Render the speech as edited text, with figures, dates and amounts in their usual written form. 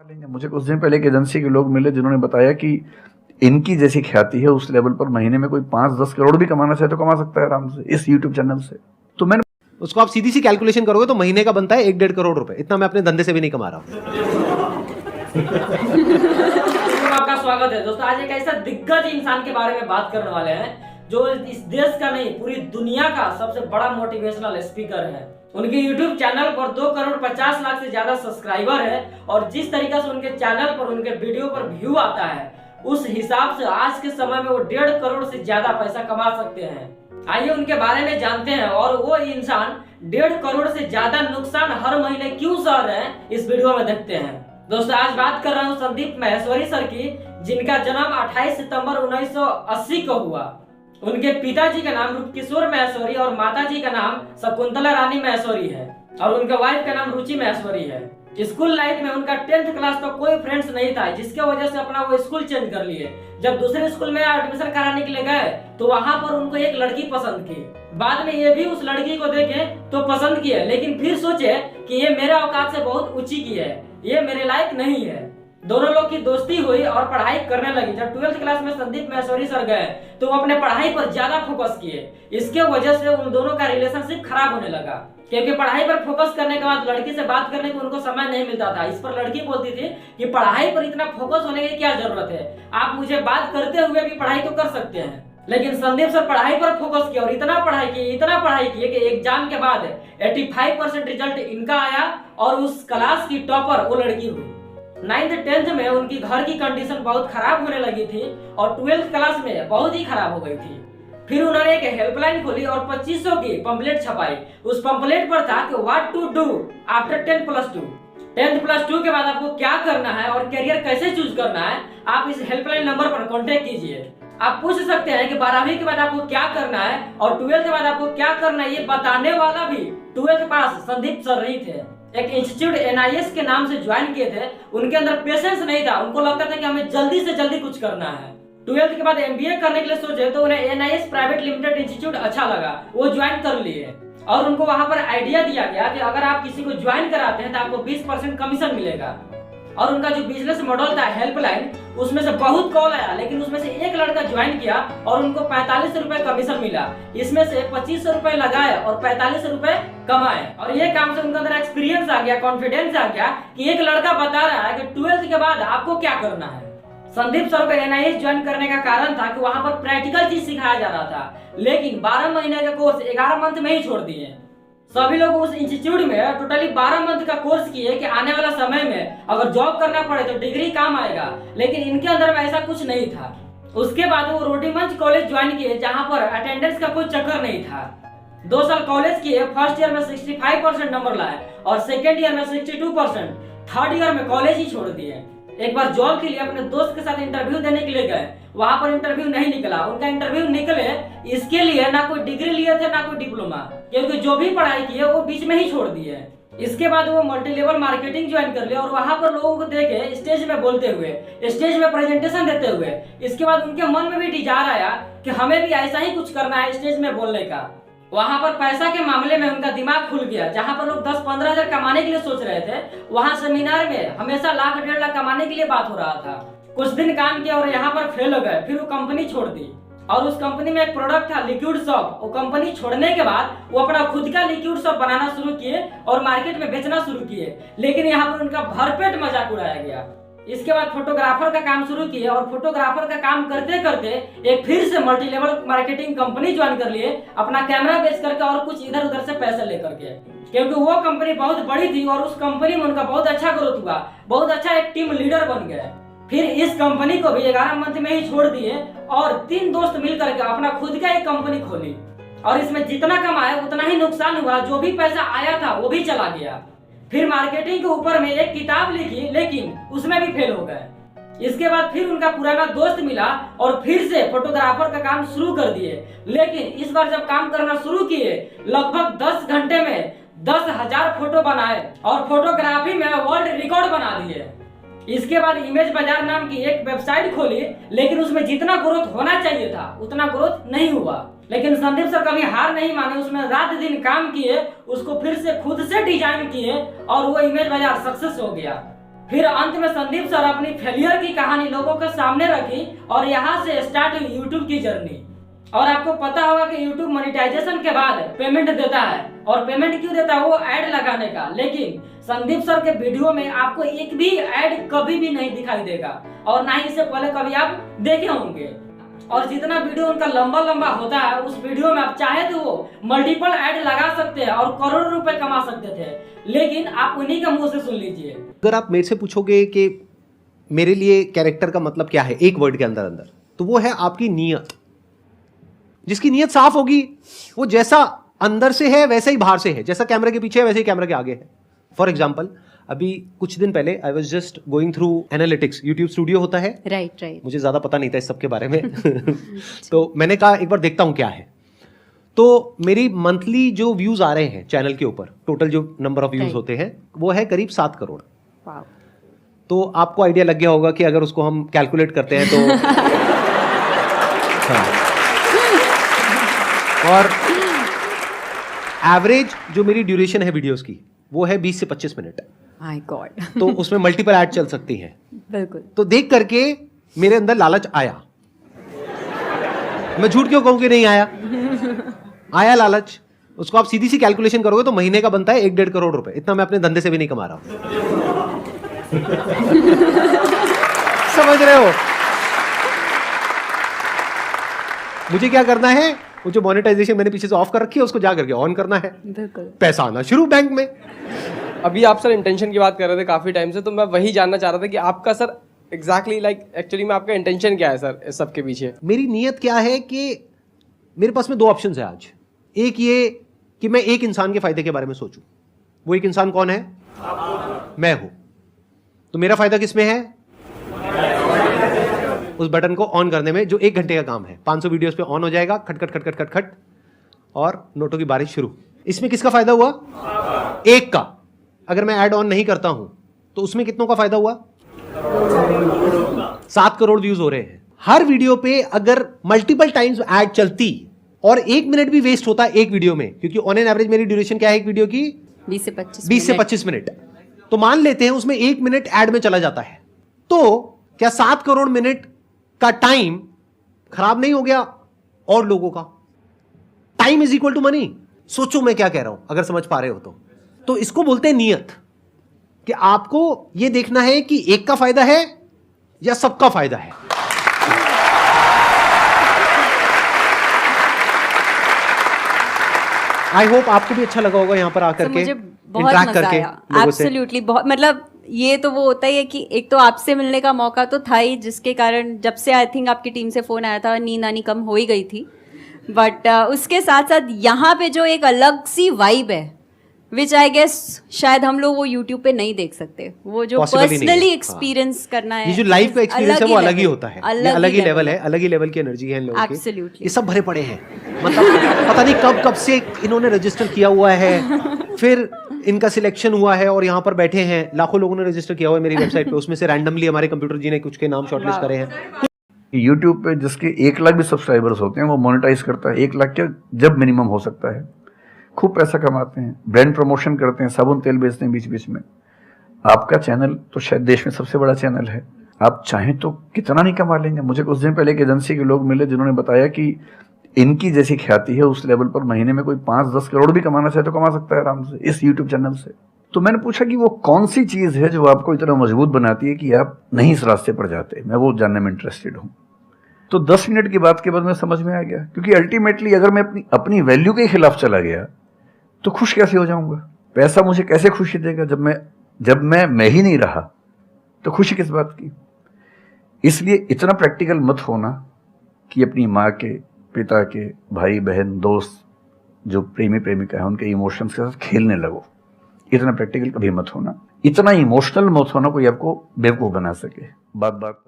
लेंगे। मुझे कुछ दिन पहले एक एजेंसी के लोग मिले जिन्होंने बताया कि इनकी जैसी ख्याति है उस लेवल पर महीने में कोई 5-10 करोड़ भी कमाना चाहे तो कमा सकता है आराम से इस यूट्यूब चैनल से। तो मैंने उसको आप सीधी सी कैलकुलेशन करोगे तो महीने का बनता है 1-1.5 करोड़ रुपए। इतना मैं अपने धंधे से भी नहीं कमा रहा हूं। आपका स्वागत है दोस्तों। आज एक ऐसा दिग्गज इंसान के बारे में बात करने वाले हैं जो इस देश का नहीं पूरी दुनिया का सबसे बड़ा मोटिवेशनल स्पीकर है। उनके YouTube चैनल पर 2 करोड़ 50 लाख से ज्यादा सब्सक्राइबर है और जिस तरीके से उनके चैनल पर उनके वीडियो पर व्यू आता है उस हिसाब से आज के समय में वो 1.5 करोड़ से ज्यादा पैसा कमा सकते हैं। आइए उनके बारे में जानते हैं और वो इंसान 1.5 करोड़ से ज्यादा नुकसान हर महीने क्यों सह रहे हैं इस वीडियो में देखते हैं। दोस्तों आज बात कर रहा हूँ संदीप माहेश्वरी सर की, जिनका जन्म 28 सितंबर 1980 को हुआ। उनके पिताजी का नाम रूपकिशोर माहेश्वरी और माताजी का नाम शकुंतला रानी माहेश्वरी है और उनके वाइफ का नाम रुचि माहेश्वरी है। स्कूल लाइफ में उनका 10th क्लास तक कोई फ्रेंड्स नहीं था, जिसके वजह से अपना वो स्कूल चेंज कर लिए। जब दूसरे स्कूल में एडमिशन कराने के लिए गए तो वहां पर उनको एक लड़की पसंद की। बाद में ये भी उस लड़की को देखे तो पसंद किए, लेकिन फिर सोचे कि ये मेरे औकात से बहुत ऊंची की है, ये मेरे लायक नहीं है। दोनों लोग की दोस्ती हुई और पढ़ाई करने लगी। जब 12th क्लास में संदीप माहेश्वरी सर गए तो वो अपने पढ़ाई पर ज्यादा फोकस किए। इसके वजह से उन दोनों का रिलेशनशिप खराब होने लगा, क्योंकि पढ़ाई पर फोकस करने के बाद लड़की से बात करने को उनको समय नहीं मिलता था। इस पर लड़की बोलती थी कि पढ़ाई पर इतना फोकस होने की क्या जरूरत है, आप मुझे बात करते हुए भी पढ़ाई तो कर सकते हैं। लेकिन संदीप सर पढ़ाई पर फोकस किया और इतना पढ़ाई किए कि एग्जाम के बाद 85% रिजल्ट इनका आया और उस क्लास की टॉपर वो लड़की हुई। 9th 10th में उनकी घर की कंडीशन बहुत खराब होने लगी थी और 12th क्लास में बहुत ही खराब हो गई थी। फिर उन्होंने एक हेल्पलाइन खोली और 2500 की पंपलेट छपाई। उस पंपलेट पर था कि व्हाट टू डू आफ्टर 10+2। 10+2 के बाद आपको क्या करना है और करियर कैसे चूज करना है, आप इस हेल्पलाइन नंबर पर कांटेक्ट कीजिए। आप पूछ सकते हैं कि 12वीं के बाद आपको क्या करना है और 12th के बाद आपको क्या करना है, ये बताने वाला भी 12th पास संदीप सर ही थे। एक इंस्टीट्यूट NIS के नाम से ज्वाइन किए थे। उनके अंदर पेशेंस नहीं था, उनको लगता था कि हमें जल्दी से जल्दी कुछ करना है। 12th के बाद MBA करने के लिए सोचे तो उन्हें NIS प्राइवेट लिमिटेड इंस्टीट्यूट अच्छा लगा, वो ज्वाइन कर लिए और उनको वहां पर आइडिया दिया गया कि अगर आप किसी को ज्वाइन कराते हैं तो आपको 20% कमीशन मिलेगा। और उनका जो बिजनेस मॉडल था हेल्पलाइन, उसमें से बहुत कॉल आया, लेकिन उसमें से एक लड़का ज्वाइन किया और उनको 45 रुपए कमीशन मिला। इसमें से 2500 रुपए लगाए और 45 रुपए कमाए और ये काम से उनके अंदर एक्सपीरियंस आ गया, कॉन्फिडेंस आ गया कि एक लड़का बता रहा है कि 12th के बाद आपको क्या करना है। संदीप सर को NIS ज्वाइन करने का कारण था कि वहां पर प्रैक्टिकल चीज सिखाया जा रहा था, लेकिन 12 महीने का कोर्स 11 मंथ में ही छोड़ दिए। सभी लोग उस इंस्टीट्यूट में टोटली 12 मंथ का कोर्स किए कि आने वाला समय में अगर जॉब करना पड़े तो डिग्री काम आएगा, लेकिन इनके अंदर में ऐसा कुछ नहीं था। उसके बाद वो रोटीमंच कॉलेज ज्वाइन किए, जहां पर अटेंडेंस का कोई चक्कर नहीं था। 2 साल कॉलेज किए, फर्स्ट ईयर में 65% नंबर लाए और सेकेंड ईयर में 62%, थर्ड ईयर में कॉलेज ही छोड़ दिए। एक बार जॉब के लिए अपने दोस्त के साथ इंटरव्यू देने के लिए गए, वहां पर इंटरव्यू नहीं निकला। उनका इंटरव्यू निकले इसके लिए ना कोई डिग्री लिए थे ना कोई डिप्लोमा, क्योंकि जो भी पढ़ाई की है वो बीच में ही छोड़ दिए। इसके बाद वो मल्टी लेवल मार्केटिंग ज्वाइन कर लिया और वहां पर लोगों को देखे स्टेज में बोलते हुए, स्टेज में प्रेजेंटेशन देते हुए। इसके बाद उनके मन में भी डिजायर आया कि हमें भी ऐसा ही कुछ करना है स्टेज में बोलने का। वहां पर पैसा के मामले में उनका दिमाग खुल गया। जहां पर लोग 10-15 हजार कमाने के लिए सोच रहे थे, वहां सेमिनार में हमेशा 1-1.5 लाख कमाने के लिए बात हो रहा था। कुछ दिन काम किया और यहाँ पर फेल हो गए, फिर वो कंपनी छोड़ दी और उस कंपनी में एक प्रोडक्ट था लिक्विड शॉप। वो कंपनी छोड़ने के बाद वो अपना खुद का लिक्विड शॉप बनाना शुरू किए और मार्केट में बेचना शुरू किए, लेकिन यहाँ पर उनका भरपेट मजाक उड़ाया गया। इसके बाद फोटोग्राफर का काम शुरू किए और फोटोग्राफर का काम करते करते एक फिर से multi level marketing company join कर लिए, अपना कैमरा बेच करके और कुछ इधर उधर से पैसे लेकर के, क्योंकि वो कंपनी बहुत बड़ी थी और उस कंपनी में उनका बहुत अच्छा ग्रोथ हुआ, बहुत अच्छा एक टीम लीडर बन गए। फिर इस कंपनी को भी 11 मंथ में ही छोड़ दिए और 3 दोस्त मिलकर के अपना खुद का एक कंपनी खोली और इसमें जितना कमाया उतना ही नुकसान हुआ। जो भी पैसा आया था वो भी चला गया। फिर मार्केटिंग के ऊपर में एक किताब लिखी, लेकिन उसमें भी फेल हो गए। इसके बाद फिर उनका पुराना दोस्त मिला और फिर से फोटोग्राफर का काम शुरू कर दिए, लेकिन इस बार जब काम करना शुरू किए लगभग 10 घंटे में 10,000 फोटो बनाए और फोटोग्राफी में वर्ल्ड रिकॉर्ड बना दिए। इसके बाद इमेज बाजार नाम की एक वेबसाइट खोली, लेकिन उसमें जितना ग्रोथ होना चाहिए था उतना ग्रोथ नहीं हुआ। लेकिन संदीप सर कभी हार नहीं माने, उसमें रात दिन काम किए, उसको फिर से खुद से डिजाइन किए और वो इमेज बाजार सक्सेस हो गया। फिर अंत में संदीप सर अपनी फेलियर की कहानी लोगों के सामने रखी और यहाँ से स्टार्ट हुई यूट्यूब की जर्नी। और आपको पता होगा कि YouTube मोनेटाइजेशन के बाद पेमेंट देता है, और पेमेंट क्यों देता है? वो ऐड लगाने का। लेकिन संदीप सर के वीडियो में आपको एक भी ऐड कभी भी नहीं दिखाई देगा, और ना ही इससे पहले कभी आप देखे होंगे। और जितना वीडियो उनका लंबा लंबा होता है, उस वीडियो में आप चाहे तो वो मल्टीपल ऐड लगा सकते हैं और करोड़ों रुपए कमा सकते थे, लेकिन आप उन्हीं के मुंह से सुन लीजिए। अगर आप मेरे से पूछोगे कि मेरे लिए कैरेक्टर का मतलब क्या है एक वर्ड के अंदर अंदर, तो वो है आपकी नीयत। जिसकी नीयत साफ होगी, वो जैसा अंदर से है वैसा ही बाहर से है, जैसा कैमरे के पीछे है वैसे ही कैमरे के आगे है। फॉर एग्जाम्पल, अभी कुछ दिन पहले I was just going through analytics. YouTube studio होता है, राइट। मुझे ज्यादा पता नहीं था इस सब के बारे में तो मैंने कहा एक बार देखता हूं क्या है। तो मेरी मंथली जो व्यूज आ रहे हैं चैनल के ऊपर, टोटल जो नंबर ऑफ व्यूज होते हैं वो है करीब 7 करोड़। तो आपको आइडिया लग गया होगा कि अगर उसको हम कैलकुलेट करते हैं तो हाँ। और एवरेज जो मेरी ड्यूरेशन है वीडियोस की वो है 20 से 25 मिनट। माय गॉड तो उसमें मल्टीपल ऐड चल सकती हैं। बिल्कुल। तो देख करके मेरे अंदर लालच आया। मैं झूठ क्यों कहूं कि नहीं आया? आया लालच। उसको आप सीधी सी कैलकुलेशन करोगे तो महीने का बनता है 1-1.5 करोड़ रुपए। इतना मैं अपने धंधे से भी नहीं कमा रहा हूं समझ रहे हो? मुझे क्या करना है? वो जो मोनेटाइजेशन मैंने पीछे से ऑफ कर रखी है उसको जा करके ऑन करना है। बिल्कुल। पैसा आना शुरू बैंक में। अभी आप सर इंटेंशन की बात कर रहे थे काफी टाइम से, तो मैं वही जानना चाह रहा था कि आपका सर एग्जैक्टली एक्चुअली में आपका इंटेंशन क्या है सर इस सब के पीछे? मेरी नीयत क्या है कि मेरे पास में 2 ऑप्शन है आज। एक ये कि मैं एक इंसान के फायदे के बारे में सोचूं। वो एक इंसान कौन है? मैं हूं। तो मेरा फायदा किसमें है? उस बटन को ऑन करने में, जो 1 घंटे का काम है। 500 वीडियोस पे ऑन हो जाएगा, खट खट खट खट खट खट, और नोटों की बारिश शुरू। इसमें किसका फायदा हुआ? एक का। अगर मैं ऐड ऑन नहीं करता हूं तो उसमें कितनों का फायदा हुआ? 7 करोड़ व्यूज हो रहे हैं। हर वीडियो पे अगर मल्टीपल टाइम्स ऐड चलती और 1 मिनट भी वेस्ट होता एक वीडियो में, क्योंकि ऑन एन एवरेज मेरी ड्यूरेशन क्या है एक वीडियो की? 20 से 25 मिनट। तो मान लेते हैं उसमें 1 मिनट ऐड में चला जाता है, तो क्या 7 करोड़ मिनट का टाइम खराब नहीं हो गया? और लोगों का time is equal to money. सोचो मैं क्या कह रहा हूं, अगर समझ पा रहे हो तो इसको बोलते हैं नियत। कि आपको यह देखना है कि एक का फायदा है या सबका फायदा है। आई होप आपको भी अच्छा लगा होगा यहां पर आकर के, मुझे बहुत मजा आया। एब्सोल्युटली बहुत, मतलब ये तो वो होता ही है कि एक तो आपसे मिलने का मौका तो था ही, जिसके कारण जब से आई थिंक आपकी टीम से फोन आया था नींद आनी कम हो ही गई थी। बट उसके साथ साथ यहाँ पे जो एक अलग सी वाइब है, विच आई गेस शायद हम लोग वो यूट्यूब पे नहीं देख सकते। वो जो पर्सनली एक्सपीरियंस करना है, ये जो लाइफ का एक्सपीरियंस है वो अलग ही होता है, अलग ही लेवल है, अलग ही लेवल की एनर्जी है इन लोगों की। एब्सोल्युटली। ये सब भरे पड़े हैं, मतलब पता नहीं कब कब से इन्होंने रजिस्टर किया हुआ है, फिर इनका सिलेक्शन हुआ है और यहाँ पर बैठे हैं। लाखों लोगों ने रजिस्टर किया हुआ है मेरी वेबसाइट पे, उसमें से रैंडमली हमारे कंप्यूटर जी ने कुछ के नाम शॉर्टलिस्ट करे हैं। यूट्यूब पे जिसके 1 लाख भी सब्सक्राइबर्स होते हैं वो मोनेटाइज करता है। 1 लाख क्या, जब मिनिमम हो सकता है। खूब पैसा कमाते हैं, ब्रांड प्रमोशन करते हैं, साबुन तेल बेचते हैं बीच बीच में। आपका चैनल तो शायद देश में सबसे बड़ा चैनल है, आप चाहें तो कितना नहीं कमा लेंगे। मुझे कुछ दिन पहले एक एजेंसी के लोग मिले जिन्होंने बताया कि इनकी जैसी ख्याति है उस लेवल पर महीने में कोई 5-10 करोड़ भी कमाना चाहे तो कमा सकता है आराम से इस यूट्यूब चैनल से। तो मैंने पूछा कि वो कौन सी चीज़ है जो आपको इतना मजबूत बनाती है कि आप नहीं इस रास्ते पर जाते। मैं वो जानने में इंटरेस्टेड हूँ। तो 10 मिनट की बात के बाद मैं समझ में आ गया, क्योंकि अल्टीमेटली अगर मैं अपनी वैल्यू के खिलाफ चला गया तो खुश कैसे हो जाऊंगा? पैसा मुझे कैसे खुशी देगा जब मैं ही नहीं रहा? तो खुशी किस बात की? इसलिए इतना प्रैक्टिकल मत होना कि अपनी माँ के, पिता के, भाई बहन, दोस्त, जो प्रेमी प्रेमिका है उनके इमोशंस के साथ खेलने लगो। इतना प्रैक्टिकल कभी मत होना, इतना इमोशनल मत होना कोई आपको बेवकूफ बना सके। बात